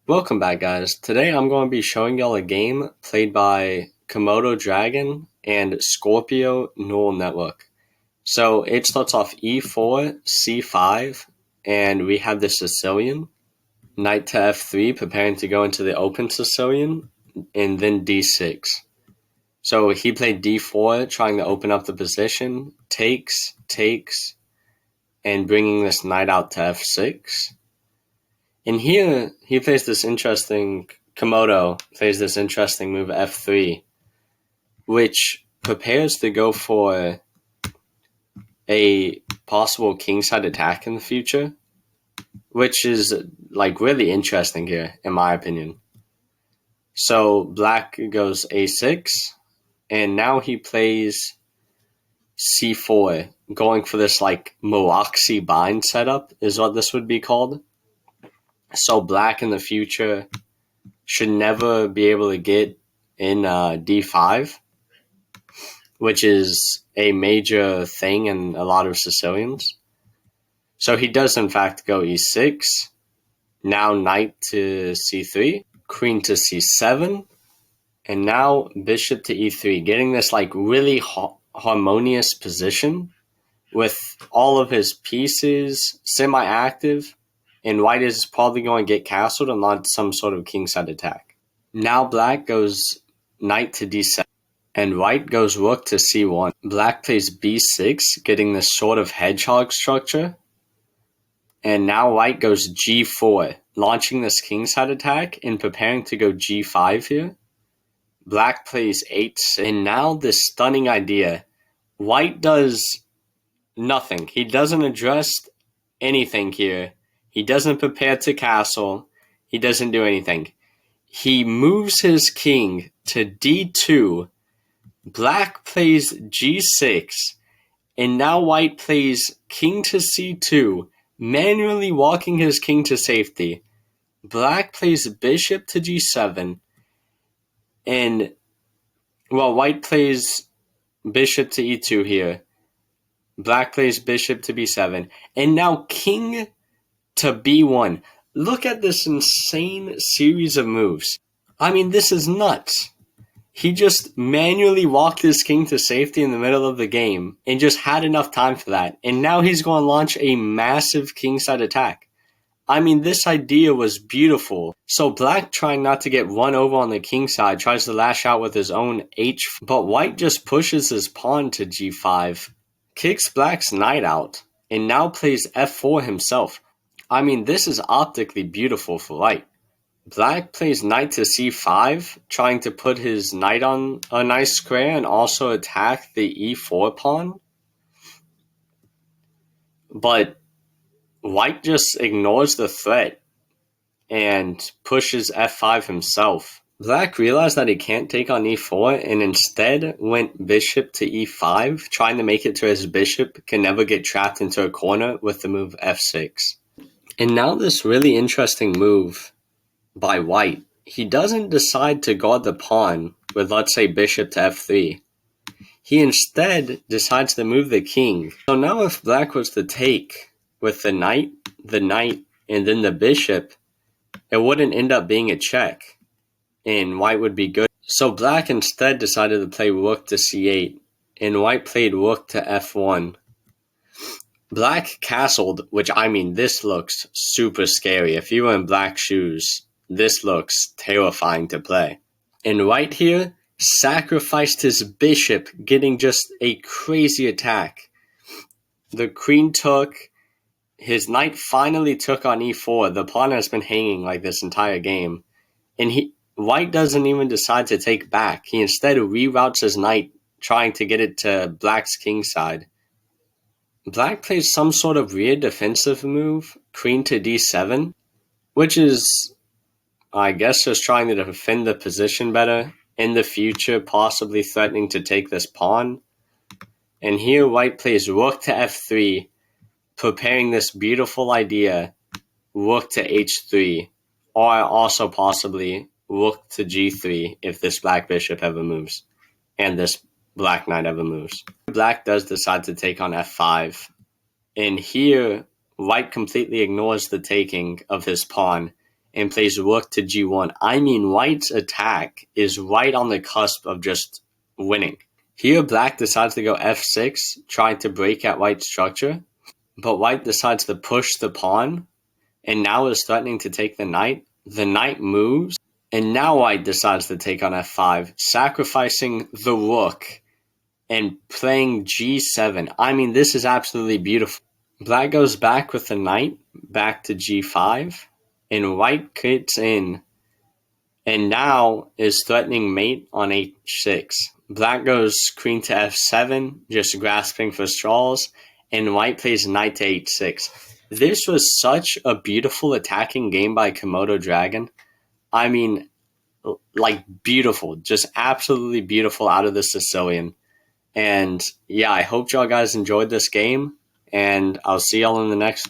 Welcome back, guys. Today I'm going to be showing y'all a game played by Komodo Dragon and Scorpio Neural Network. So it starts off e4, c5, and we have the Sicilian. Knight to f3, preparing to go into the open Sicilian, and then d6. So he played d4, trying to open up the position, takes, and bringing this knight out to f6. And here, Komodo plays this interesting move f3, which prepares to go for a possible kingside attack in the future, which is really interesting here, in my opinion. So black goes a6, and now he plays c4, going for this Moaxi bind setup, is what this would be called. So black in the future should never be able to get in d5, which is a major thing in a lot of Sicilians. So he does in fact go e6, now knight to c3, queen to c7, and now bishop to e3, getting this really harmonious position with all of his pieces semi-active, and white is probably going to get castled and launch some sort of kingside attack. Now black goes knight to d7, and white goes rook to c1. Black plays b6, getting this sort of hedgehog structure. And now white goes g4, launching this kingside attack and preparing to go g5 here. Black plays h6, and now this stunning idea. White does nothing. He doesn't address anything here. He doesn't prepare to castle. He doesn't do anything. He moves his king to d2. Black plays g6. And now white plays king to c2, manually walking his king to safety. Black plays bishop to g7. And, white plays bishop to e2 here. Black plays bishop to b7. And now king to b1. Look at this insane series of moves. I mean, this is nuts. He just manually walked his king to safety in the middle of the game and just had enough time for that. And now he's going to launch a massive kingside attack. I mean, this idea was beautiful. So black, trying not to get run over on the king side, tries to lash out with his own h, but white just pushes his pawn to g5, kicks black's knight out, and now plays f4 himself. I mean, this is optically beautiful for white. Black plays knight to c5, trying to put his knight on a nice square and also attack the e4 pawn. But white just ignores the threat and pushes f5 himself. Black realized that he can't take on e4 and instead went bishop to e5, trying to make it so his bishop can never get trapped into a corner with the move f6. And now this really interesting move by white. He doesn't decide to guard the pawn with, let's say, bishop to f3. He instead decides to move the king. So now if black was to take with the knight, and then the bishop, it wouldn't end up being a check, and white would be good. So black instead decided to play rook to c8, and white played rook to f1. Black castled, which, I mean, this looks super scary. If you were in black shoes, this looks terrifying to play. And white here sacrificed his bishop, getting just a crazy attack. The queen took. His knight finally took on e4. The pawn has been hanging like this entire game. And white doesn't even decide to take back. He instead reroutes his knight, trying to get it to black's king side. Black plays some sort of weird defensive move, queen to d7, which is, I guess, just trying to defend the position better in the future, possibly threatening to take this pawn. And here white plays rook to f3, preparing this beautiful idea, rook to h3, or also possibly rook to g3 if this black bishop ever moves, and this black knight ever moves. Black does decide to take on f5, and here white completely ignores the taking of his pawn and plays rook to g1. I mean, white's attack is right on the cusp of just winning. Here, black decides to go f6, trying to break at white's structure, but white decides to push the pawn, and now is threatening to take the knight. The knight moves, and now white decides to take on f5, sacrificing the rook and playing g7. I mean, this is absolutely beautiful. Black goes back with the knight, back to g5, and white gets in, and now is threatening mate on h6. Black goes queen to f7, just grasping for straws, and white plays knight to h6. This was such a beautiful attacking game by Komodo Dragon. I mean, like, beautiful, just absolutely beautiful out of the Sicilian. And yeah, I hope y'all guys enjoyed this game, and I'll see y'all in the next one.